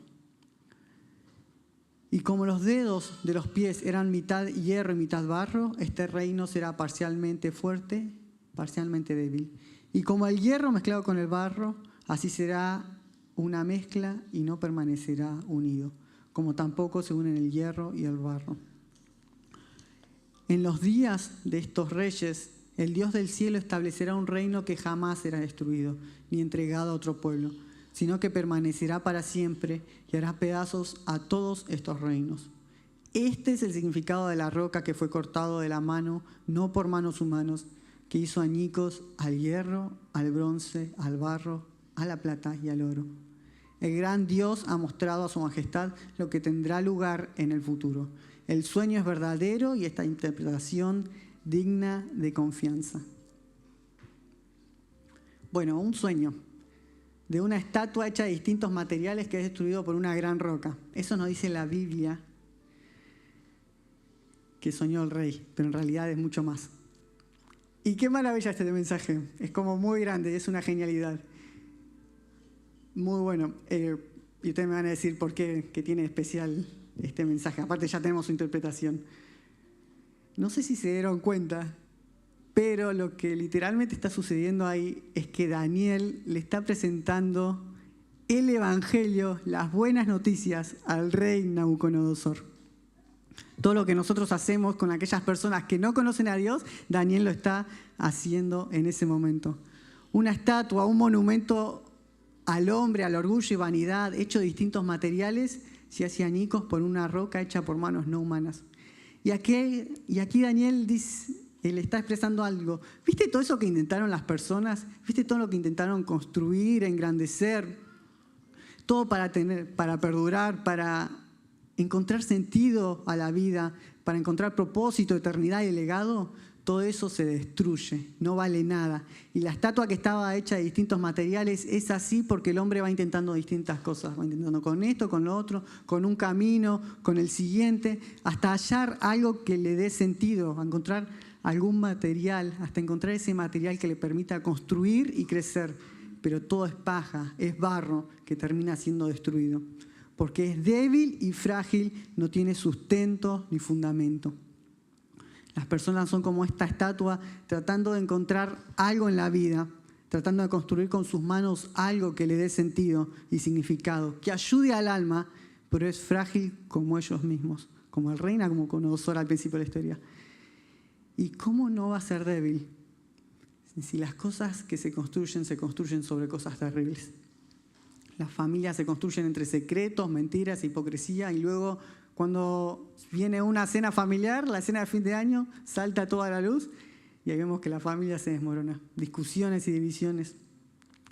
[SPEAKER 1] Y como los dedos de los pies eran mitad hierro y mitad barro, este reino será parcialmente fuerte, parcialmente débil. Y como el hierro mezclado con el barro, así será una mezcla y no permanecerá unido, como tampoco se unen el hierro y el barro. En los días de estos reyes, el Dios del cielo establecerá un reino que jamás será destruido, ni entregado a otro pueblo, sino que permanecerá para siempre y hará pedazos a todos estos reinos. Este es el significado de la roca que fue cortado de la mano, no por manos humanas, que hizo añicos al hierro, al bronce, al barro, a la plata y al oro. El gran Dios ha mostrado a su majestad lo que tendrá lugar en el futuro. El sueño es verdadero y esta interpretación digna de confianza. Bueno, un sueño de una estatua hecha de distintos materiales que es destruido por una gran roca. Eso nos dice la Biblia que soñó el rey, pero en realidad es mucho más. Y qué maravilla este mensaje, es como muy grande, es una genialidad. Muy bueno, y ustedes me van a decir por qué que tiene especial este mensaje, aparte ya tenemos su interpretación. No sé si se dieron cuenta, Pero lo que literalmente está sucediendo ahí es que Daniel le está presentando el Evangelio, las buenas noticias al rey Nabucodonosor. Todo lo que nosotros hacemos con aquellas personas que no conocen a Dios, Daniel lo está haciendo en ese momento. Una estatua, un monumento al hombre, al orgullo y vanidad, hecho de distintos materiales, se hacía añicos por una roca hecha por manos no humanas. Y aquí Daniel dice, él está expresando algo. ¿Viste todo eso que intentaron las personas? ¿Viste todo lo que intentaron construir, engrandecer? Todo para perdurar, para encontrar sentido a la vida, para encontrar propósito, eternidad y legado. Todo eso se destruye, no vale nada. Y la estatua que estaba hecha de distintos materiales es así porque el hombre va intentando distintas cosas. Va intentando con esto, con lo otro, con un camino, con el siguiente, hasta hallar algo que le dé sentido, a encontrar algún material, hasta encontrar ese material que le permita construir y crecer. Pero todo es paja, es barro que termina siendo destruido. Porque es débil y frágil, no tiene sustento ni fundamento. Las personas son como esta estatua tratando de encontrar algo en la vida, tratando de construir con sus manos algo que le dé sentido y significado, que ayude al alma, pero es frágil como ellos mismos, como el rey Nabucodonosor al principio de la historia. ¿Y cómo no va a ser débil? Si las cosas que se construyen sobre cosas terribles. Las familias se construyen entre secretos, mentiras, hipocresía, y luego cuando viene una cena familiar, la cena de fin de año, salta toda la luz y ahí vemos que la familia se desmorona. Discusiones y divisiones.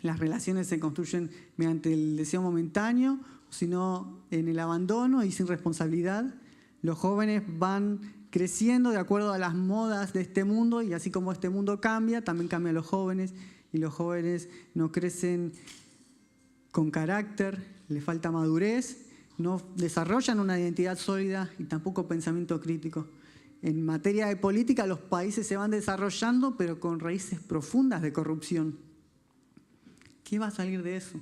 [SPEAKER 1] Las relaciones se construyen mediante el deseo momentáneo, sino en el abandono y sin responsabilidad. Los jóvenes van creciendo de acuerdo a las modas de este mundo y así como este mundo cambia, también cambian los jóvenes y los jóvenes no crecen con carácter, les falta madurez, no desarrollan una identidad sólida y tampoco pensamiento crítico. En materia de política, los países se van desarrollando, pero con raíces profundas de corrupción. ¿Qué va a salir de eso?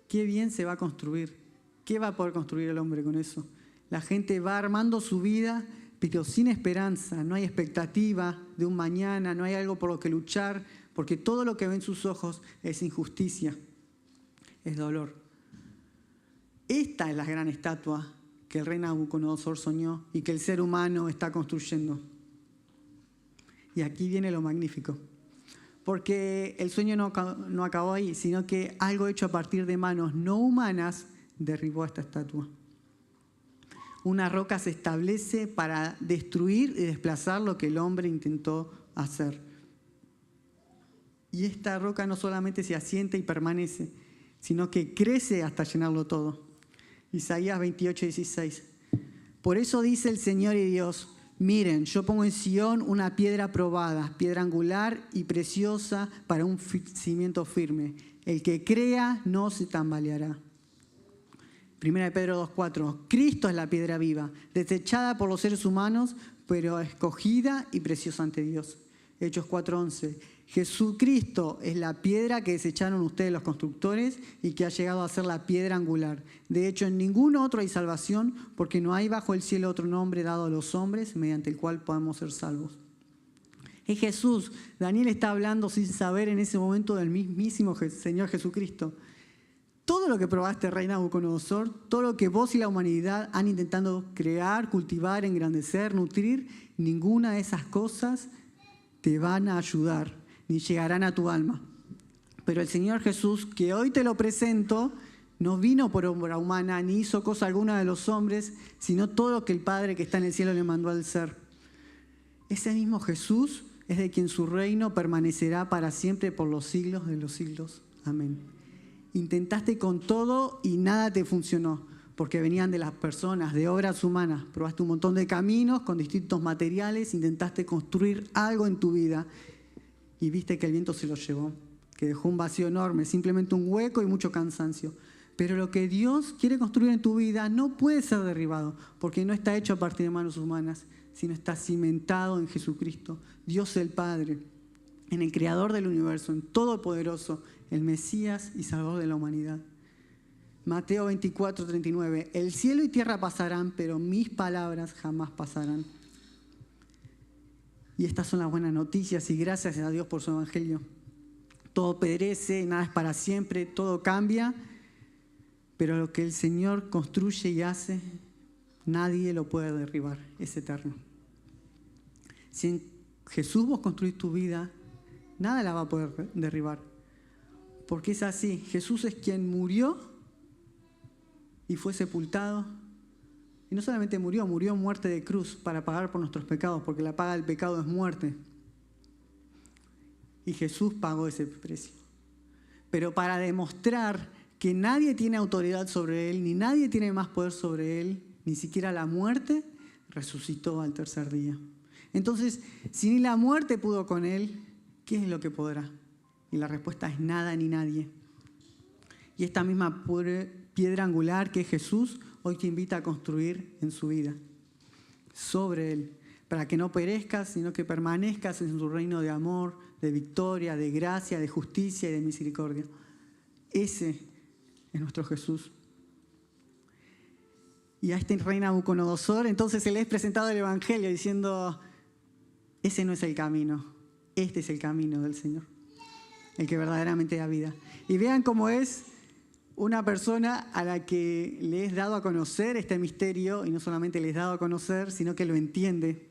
[SPEAKER 1] ¿Qué bien se va a construir? ¿Qué va a poder construir el hombre con eso? La gente va armando su vida, pero sin esperanza, no hay expectativa de un mañana, no hay algo por lo que luchar, porque todo lo que ven sus ojos es injusticia, es dolor. Esta es la gran estatua que el rey Nabucodonosor soñó y que el ser humano está construyendo. Y aquí viene lo magnífico, porque el sueño no acabó ahí, sino que algo hecho a partir de manos no humanas derribó esta estatua. Una roca se establece para destruir y desplazar lo que el hombre intentó hacer. Y esta roca no solamente se asienta y permanece, sino que crece hasta llenarlo todo. Isaías 28:16. Por eso dice el Señor y Dios, miren, yo pongo en Sión una piedra probada, piedra angular y preciosa para un cimiento firme. El que crea no se tambaleará. 1 Pedro 2:4. Cristo es la piedra viva, desechada por los seres humanos, pero escogida y preciosa ante Dios. Hechos 4:11. Jesucristo es la piedra que desecharon ustedes los constructores y que ha llegado a ser la piedra angular. De hecho, en ningún otro hay salvación, porque no hay bajo el cielo otro nombre dado a los hombres mediante el cual podamos ser salvos. Es Jesús. Daniel está hablando sin saber en ese momento del mismísimo Señor Jesucristo. Todo lo que probaste, rey Nabucodonosor, todo lo que vos y la humanidad han intentado crear, cultivar, engrandecer, nutrir, ninguna de esas cosas te van a ayudar, ni llegarán a tu alma. Pero el Señor Jesús, que hoy te lo presento, no vino por obra humana, ni hizo cosa alguna de los hombres, sino todo lo que el Padre que está en el cielo le mandó al ser. Ese mismo Jesús es de quien su reino permanecerá para siempre por los siglos de los siglos. Amén. Intentaste con todo y nada te funcionó, porque venían de las personas, de obras humanas. Probaste un montón de caminos con distintos materiales, intentaste construir algo en tu vida y viste que el viento se lo llevó, que dejó un vacío enorme, simplemente un hueco y mucho cansancio. Pero lo que Dios quiere construir en tu vida no puede ser derribado, porque no está hecho a partir de manos humanas, sino está cimentado en Jesucristo, Dios el Padre, en el Creador del universo, en Todopoderoso, el Mesías y Salvador de la humanidad. Mateo 24:39. El cielo y tierra pasarán, pero mis palabras jamás pasarán. Y estas son las buenas noticias y gracias a Dios por su evangelio. Todo perece, nada es para siempre, todo cambia, pero lo que el Señor construye y hace, nadie lo puede derribar, es eterno. Si en Jesús vos construís tu vida, nada la va a poder derribar, porque es así. Jesús es quien murió y fue sepultado, y no solamente murió muerte de cruz para pagar por nuestros pecados, porque la paga del pecado es muerte. Y Jesús pagó ese precio. Pero para demostrar que nadie tiene autoridad sobre él, ni nadie tiene más poder sobre él, ni siquiera la muerte, resucitó al tercer día. Entonces, si ni la muerte pudo con él, ¿qué es lo que podrá? Y la respuesta es nada ni nadie. Y esta misma piedra angular que es Jesús, hoy te invita a construir en su vida, sobre él, para que no perezcas, sino que permanezcas en su reino de amor, de victoria, de gracia, de justicia y de misericordia. Ese es nuestro Jesús. Y a este rey Nabucodonosor, entonces se le es presentado el Evangelio diciendo, ese no es el camino, este es el camino del Señor, el que verdaderamente da vida. Y vean cómo es una persona a la que le es dado a conocer este misterio, y no solamente le es dado a conocer, sino que lo entiende,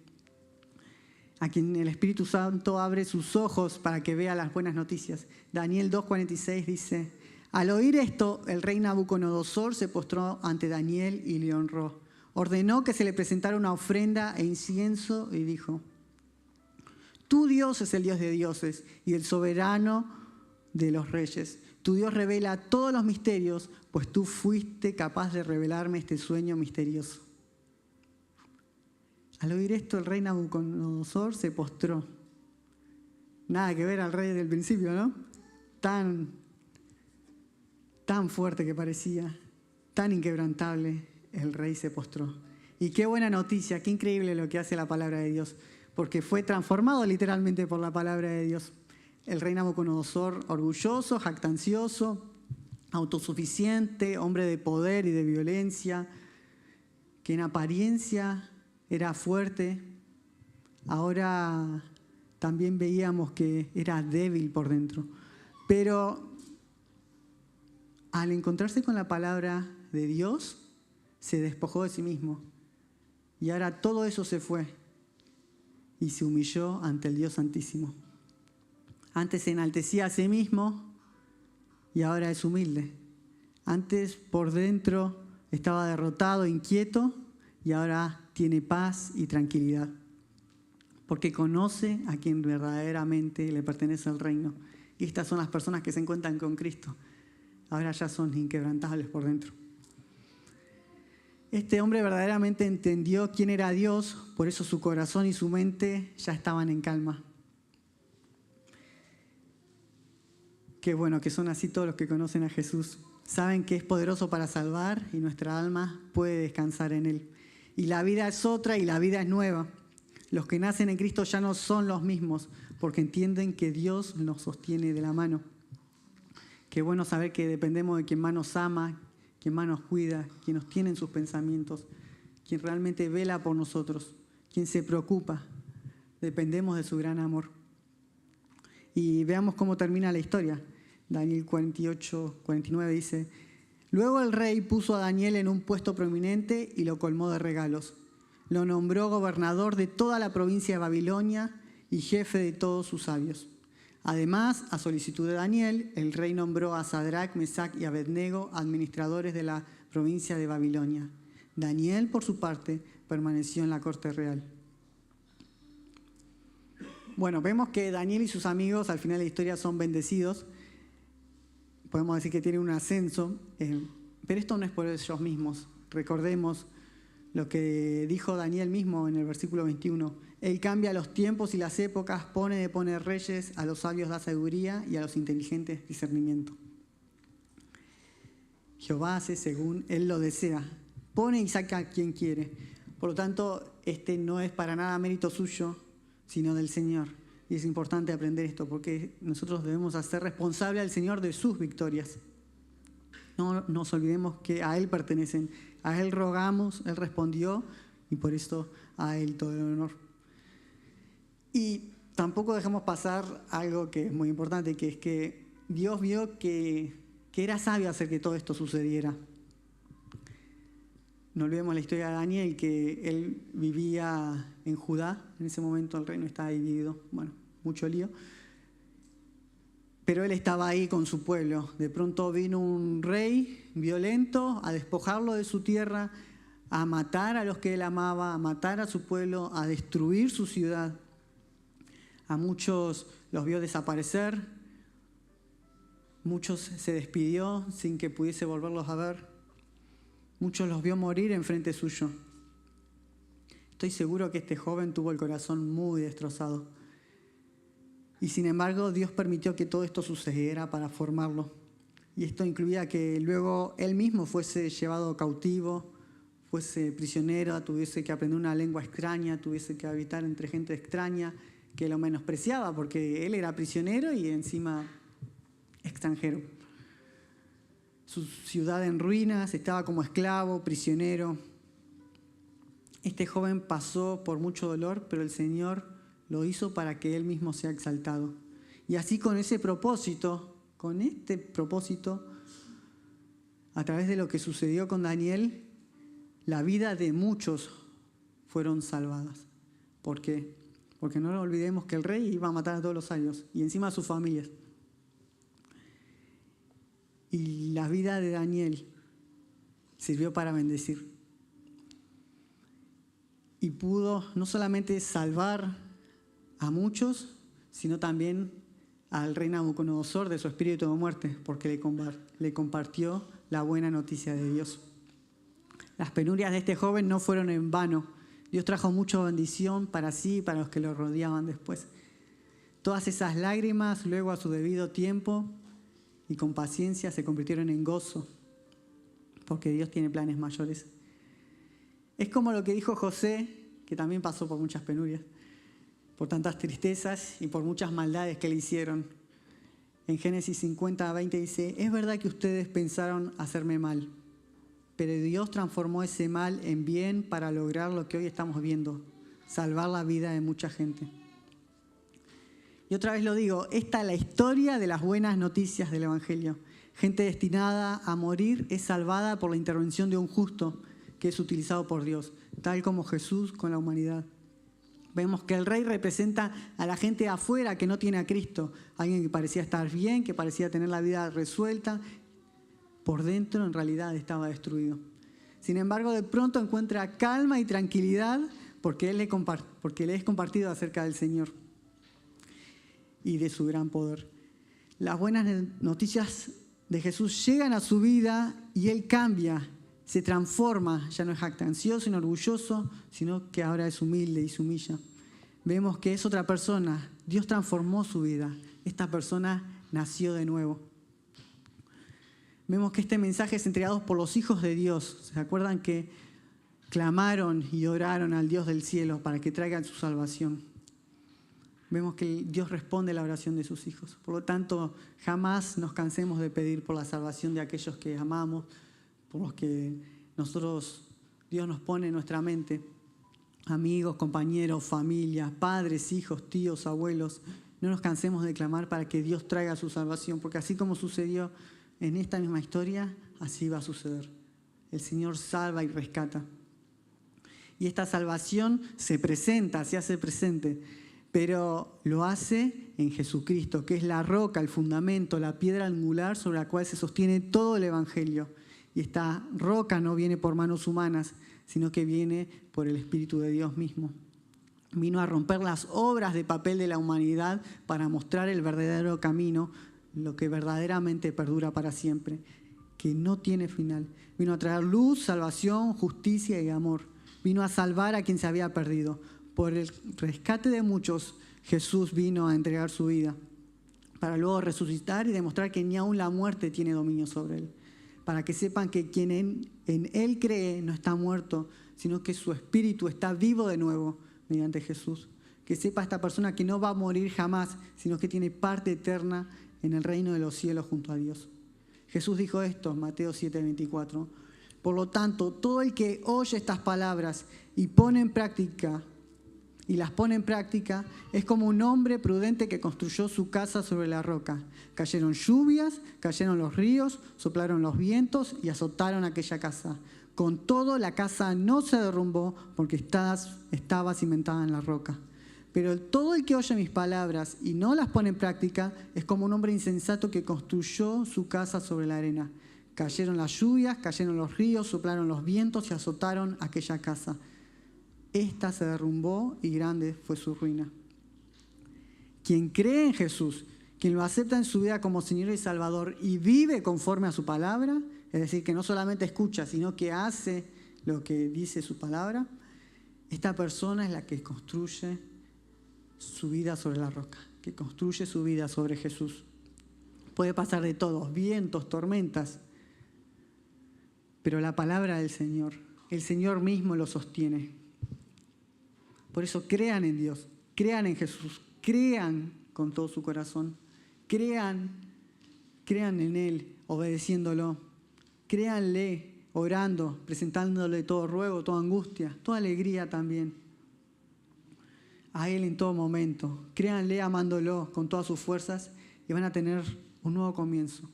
[SPEAKER 1] a quien el Espíritu Santo abre sus ojos para que vea las buenas noticias. Daniel 2:46 dice, al oír esto, el rey Nabucodonosor se postró ante Daniel y le honró. Ordenó que se le presentara una ofrenda e incienso y dijo, tu Dios es el Dios de dioses y el soberano de los reyes. Tu Dios revela todos los misterios, pues tú fuiste capaz de revelarme este sueño misterioso. Al oír esto, el rey Nabucodonosor se postró. Nada que ver al rey del principio, ¿no? Tan fuerte que parecía, tan inquebrantable, el rey se postró. Y qué buena noticia, qué increíble lo que hace la palabra de Dios, porque fue transformado literalmente por la palabra de Dios. El rey Nabucodonosor, orgulloso, jactancioso, autosuficiente, hombre de poder y de violencia, que en apariencia era fuerte, ahora también veíamos que era débil por dentro. Pero al encontrarse con la palabra de Dios, se despojó de sí mismo. Y ahora todo eso se fue y se humilló ante el Dios Santísimo. Antes se enaltecía a sí mismo y ahora es humilde. Antes por dentro estaba derrotado, inquieto, y ahora tiene paz y tranquilidad, porque conoce a quien verdaderamente le pertenece el reino. Y estas son las personas que se encuentran con Cristo. Ahora ya son inquebrantables por dentro. Este hombre verdaderamente entendió quién era Dios, por eso su corazón y su mente ya estaban en calma. Qué bueno que son así todos los que conocen a Jesús. Saben que es poderoso para salvar y nuestra alma puede descansar en Él. Y la vida es otra y la vida es nueva. Los que nacen en Cristo ya no son los mismos, porque entienden que Dios nos sostiene de la mano. Qué bueno saber que dependemos de quien más nos ama, quien más nos cuida, quien nos tiene en sus pensamientos, quien realmente vela por nosotros, quien se preocupa. Dependemos de su gran amor. Y veamos cómo termina la historia. Daniel 48:49 dice, luego el rey puso a Daniel en un puesto prominente y lo colmó de regalos. Lo nombró gobernador de toda la provincia de Babilonia y jefe de todos sus sabios. Además, a solicitud de Daniel, el rey nombró a Sadrach, Mesach y Abednego administradores de la provincia de Babilonia. Daniel, por su parte, permaneció en la corte real. Bueno, vemos que Daniel y sus amigos al final de la historia son bendecidos. Podemos decir que tienen un ascenso, pero esto no es por ellos mismos. Recordemos lo que dijo Daniel mismo en el versículo 21. Él cambia los tiempos y las épocas, pone reyes, a los sabios da sabiduría y a los inteligentes discernimiento. Jehová hace según Él lo desea, pone y saca a quien quiere. Por lo tanto, este no es para nada mérito suyo, sino del Señor. Y es importante aprender esto, porque nosotros debemos hacer responsable al Señor de sus victorias. No nos olvidemos que a Él pertenecen. A Él rogamos, Él respondió, y por esto a Él todo el honor. Y tampoco dejamos pasar algo que es muy importante, que es que Dios vio que era sabio hacer que todo esto sucediera. No olvidemos la historia de Daniel, que él vivía en Judá. En ese momento el reino estaba dividido. Bueno, mucho lío. Pero él estaba ahí con su pueblo. De pronto vino un rey violento a despojarlo de su tierra, a matar a los que él amaba, a matar a su pueblo, a destruir su ciudad. A muchos los vio desaparecer. Muchos se despidió sin que pudiese volverlos a ver. Muchos los vio morir enfrente suyo. Estoy seguro que este joven tuvo el corazón muy destrozado. Y sin embargo, Dios permitió que todo esto sucediera para formarlo. Y esto incluía que luego él mismo fuese llevado cautivo, fuese prisionero, tuviese que aprender una lengua extraña, tuviese que habitar entre gente extraña, que lo menospreciaba porque él era prisionero y encima extranjero. Su ciudad en ruinas, estaba como esclavo, prisionero. Este joven pasó por mucho dolor, pero el Señor lo hizo para que Él mismo sea exaltado. Y así con este propósito, a través de lo que sucedió con Daniel, la vida de muchos fueron salvadas. ¿Por qué? Porque no olvidemos que el rey iba a matar a todos los sabios y encima a sus familias. Y la vida de Daniel sirvió para bendecir. Y pudo no solamente salvar a muchos, sino también al rey Nabucodonosor de su espíritu de muerte, porque le compartió la buena noticia de Dios. Las penurias de este joven no fueron en vano. Dios trajo mucha bendición para sí y para los que lo rodeaban después. Todas esas lágrimas, luego a su debido tiempo, y con paciencia se convirtieron en gozo, porque Dios tiene planes mayores. Es como lo que dijo José, que también pasó por muchas penurias, por tantas tristezas y por muchas maldades que le hicieron. En Génesis 50:20 dice: es verdad que ustedes pensaron hacerme mal, pero Dios transformó ese mal en bien para lograr lo que hoy estamos viendo, salvar la vida de mucha gente. Y otra vez lo digo, esta es la historia de las buenas noticias del Evangelio. Gente destinada a morir es salvada por la intervención de un justo que es utilizado por Dios, tal como Jesús con la humanidad. Vemos que el rey representa a la gente de afuera que no tiene a Cristo, alguien que parecía estar bien, que parecía tener la vida resuelta. Por dentro en realidad estaba destruido. Sin embargo, de pronto encuentra calma y tranquilidad porque le es compartido acerca del Señor y de su gran poder. Las buenas noticias de Jesús llegan a su vida y Él cambia, se transforma, ya no es jactancioso ni orgulloso, sino que ahora es humilde y se humilla. Vemos que es otra persona, Dios transformó su vida, esta persona nació de nuevo. Vemos que este mensaje es entregado por los hijos de Dios. ¿Se acuerdan que clamaron y oraron al Dios del cielo para que traigan su salvación? Vemos que Dios responde a la oración de sus hijos. Por lo tanto, jamás nos cansemos de pedir por la salvación de aquellos que amamos, por los que Dios nos pone en nuestra mente. Amigos, compañeros, familia, padres, hijos, tíos, abuelos. No nos cansemos de clamar para que Dios traiga su salvación, porque así como sucedió en esta misma historia, así va a suceder. El Señor salva y rescata. Y esta salvación se hace presente, pero lo hace en Jesucristo, que es la roca, el fundamento, la piedra angular sobre la cual se sostiene todo el Evangelio. Y esta roca no viene por manos humanas, sino que viene por el Espíritu de Dios mismo. Vino a romper las obras de papel de la humanidad para mostrar el verdadero camino, lo que verdaderamente perdura para siempre, que no tiene final. Vino a traer luz, salvación, justicia y amor. Vino a salvar a quien se había perdido. Por el rescate de muchos, Jesús vino a entregar su vida, para luego resucitar y demostrar que ni aun la muerte tiene dominio sobre él. Para que sepan que quien en él cree no está muerto, sino que su espíritu está vivo de nuevo mediante Jesús. Que sepa esta persona que no va a morir jamás, sino que tiene parte eterna en el reino de los cielos junto a Dios. Jesús dijo esto, Mateo 7:24. Por lo tanto, todo el que oye estas palabras y pone en práctica y las pone en práctica, es como un hombre prudente que construyó su casa sobre la roca. Cayeron lluvias, cayeron los ríos, soplaron los vientos y azotaron aquella casa. Con todo, la casa no se derrumbó porque estaba cimentada en la roca. Pero todo el que oye mis palabras y no las pone en práctica es como un hombre insensato que construyó su casa sobre la arena. Cayeron las lluvias, cayeron los ríos, soplaron los vientos y azotaron aquella casa. Esta se derrumbó y grande fue su ruina. Quien cree en Jesús, quien lo acepta en su vida como Señor y Salvador y vive conforme a su palabra, es decir, que no solamente escucha, sino que hace lo que dice su palabra, esta persona es la que construye su vida sobre la roca, que construye su vida sobre Jesús. Puede pasar de todo, vientos, tormentas, pero la palabra del Señor, el Señor mismo lo sostiene. Por eso crean en Dios, crean en Jesús, crean con todo su corazón, crean en Él, obedeciéndolo, créanle, orando, presentándole todo ruego, toda angustia, toda alegría también. A Él en todo momento, créanle amándolo con todas sus fuerzas y van a tener un nuevo comienzo,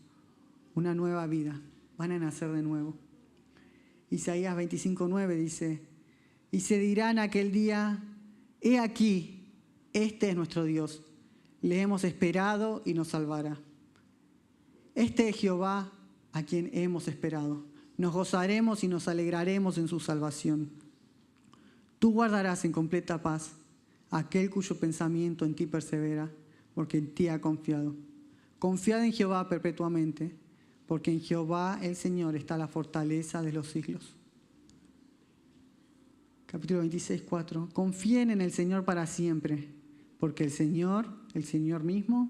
[SPEAKER 1] una nueva vida, van a nacer de nuevo. Isaías 25:9 dice: y se dirá en aquel día, he aquí, este es nuestro Dios, le hemos esperado y nos salvará. Este es Jehová a quien hemos esperado, nos gozaremos y nos alegraremos en su salvación. Tú guardarás en completa paz a aquel cuyo pensamiento en ti persevera, porque en ti ha confiado. Confiad en Jehová perpetuamente, porque en Jehová el Señor está la fortaleza de los siglos. Capítulo 26:4. Confíen en el Señor para siempre, porque el Señor mismo,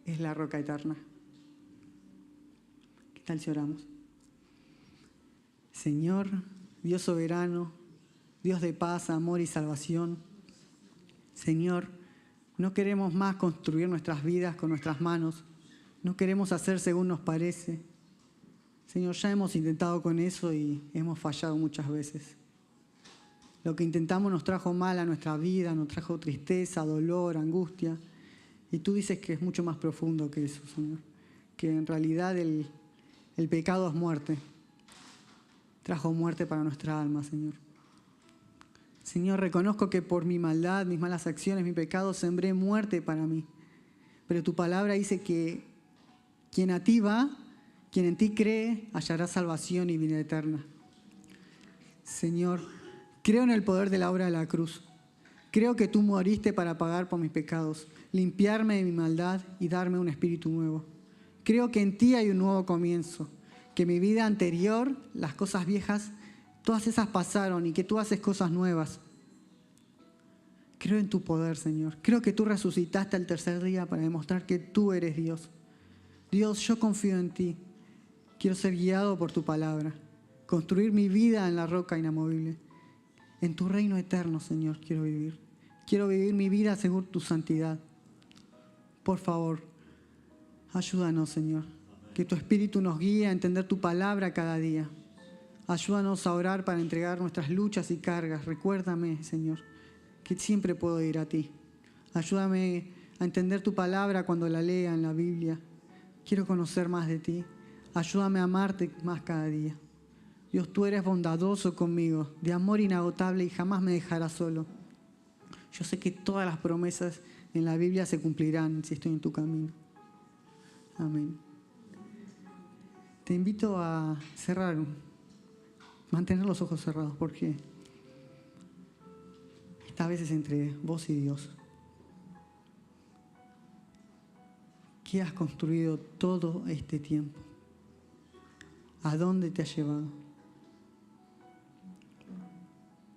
[SPEAKER 1] es la roca eterna. ¿Qué tal si oramos? Señor, Dios soberano, Dios de paz, amor y salvación. Señor, no queremos más construir nuestras vidas con nuestras manos. No queremos hacer según nos parece. Señor, ya hemos intentado con eso y hemos fallado muchas veces. Lo que intentamos nos trajo mal a nuestra vida, nos trajo tristeza, dolor, angustia. Y tú dices que es mucho más profundo que eso, Señor. Que en realidad el pecado es muerte. Trajo muerte para nuestra alma, Señor. Señor, reconozco que por mi maldad, mis malas acciones, mi pecado, sembré muerte para mí. Pero tu palabra dice que quien a ti va, quien en ti cree, hallará salvación y vida eterna. Señor, creo en el poder de la obra de la cruz. Creo que tú moriste para pagar por mis pecados, limpiarme de mi maldad y darme un espíritu nuevo. Creo que en ti hay un nuevo comienzo, que mi vida anterior, las cosas viejas, todas esas pasaron y que tú haces cosas nuevas. Creo en tu poder, Señor. Creo que tú resucitaste al tercer día para demostrar que tú eres Dios. Dios, yo confío en ti. Quiero ser guiado por tu palabra. Construir mi vida en la roca inamovible. En tu reino eterno, Señor, quiero vivir. Quiero vivir mi vida según tu santidad. Por favor, ayúdanos, Señor. Que tu Espíritu nos guíe a entender tu palabra cada día. Ayúdanos a orar para entregar nuestras luchas y cargas. Recuérdame, Señor, que siempre puedo ir a ti. Ayúdame a entender tu palabra cuando la lea en la Biblia. Quiero conocer más de ti. Ayúdame a amarte más cada día. Dios, tú eres bondadoso conmigo, de amor inagotable y jamás me dejarás solo. Yo sé que todas las promesas en la Biblia se cumplirán si estoy en tu camino. Amén. Te invito a cerrar, mantener los ojos cerrados, porque esta vez es entre vos y Dios. ¿Qué has construido todo este tiempo? ¿A dónde te has llevado?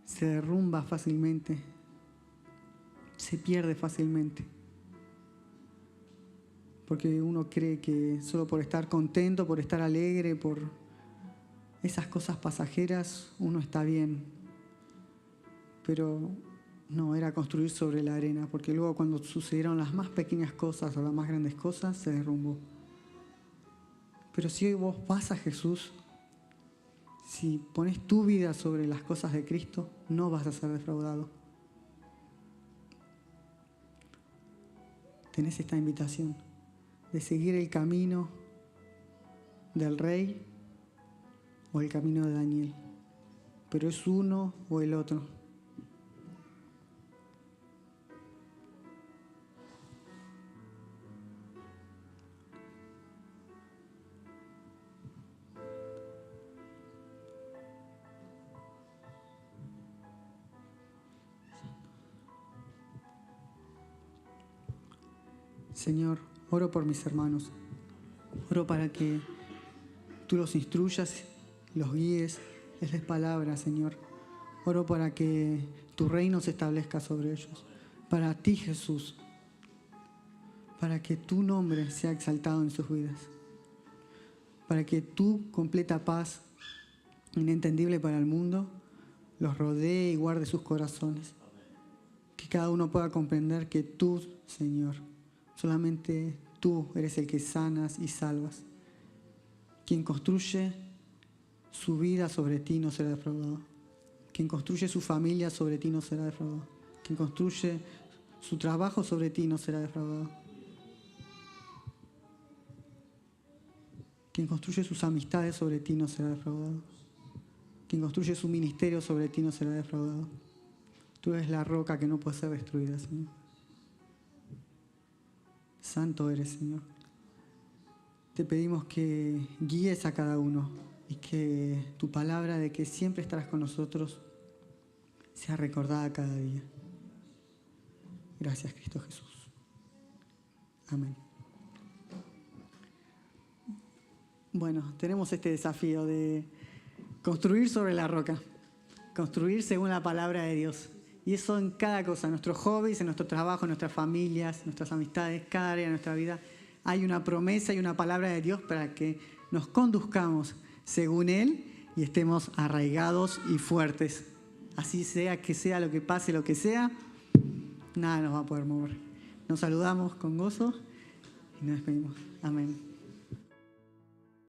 [SPEAKER 1] Se derrumba fácilmente, se pierde fácilmente. Porque uno cree que solo por estar contento, por estar alegre, por esas cosas pasajeras, uno está bien. Pero no, era construir sobre la arena, porque luego cuando sucedieron las más pequeñas cosas o las más grandes cosas, se derrumbó. Pero si hoy vos vas a Jesús, si pones tu vida sobre las cosas de Cristo, no vas a ser defraudado. tenés esta invitación de seguir el camino del rey o el camino de Daniel. Pero es uno o el otro. Señor, oro por mis hermanos. Oro para que tú los instruyas, los guíes, les des palabras, Señor. Oro para que tu reino se establezca sobre ellos. Para ti, Jesús. Para que tu nombre sea exaltado en sus vidas. Para que tu completa paz, inentendible para el mundo, los rodee y guarde sus corazones. Que cada uno pueda comprender que tú, Señor, solamente tú eres el que sanas y salvas. Quien construye su vida sobre ti no será defraudado. Quien construye su familia sobre ti no será defraudado. Quien construye su trabajo sobre ti no será defraudado. Quien construye sus amistades sobre ti no será defraudado. Quien construye su ministerio sobre ti no será defraudado. Tú eres la roca que no puede ser destruida, Señor. Santo eres, Señor. Te pedimos que guíes a cada uno y que tu palabra de que siempre estarás con nosotros sea recordada cada día. Gracias, Cristo Jesús. Amén. Bueno, tenemos este desafío de construir sobre la roca, construir según la palabra de Dios. Y eso en cada cosa, en nuestros hobbies, en nuestro trabajo, en nuestras familias, nuestras amistades, cada área de nuestra vida. Hay una promesa y una palabra de Dios para que nos conduzcamos según Él y estemos arraigados y fuertes. Así sea que sea lo que pase, lo que sea, nada nos va a poder mover. Nos saludamos con gozo y nos despedimos. Amén.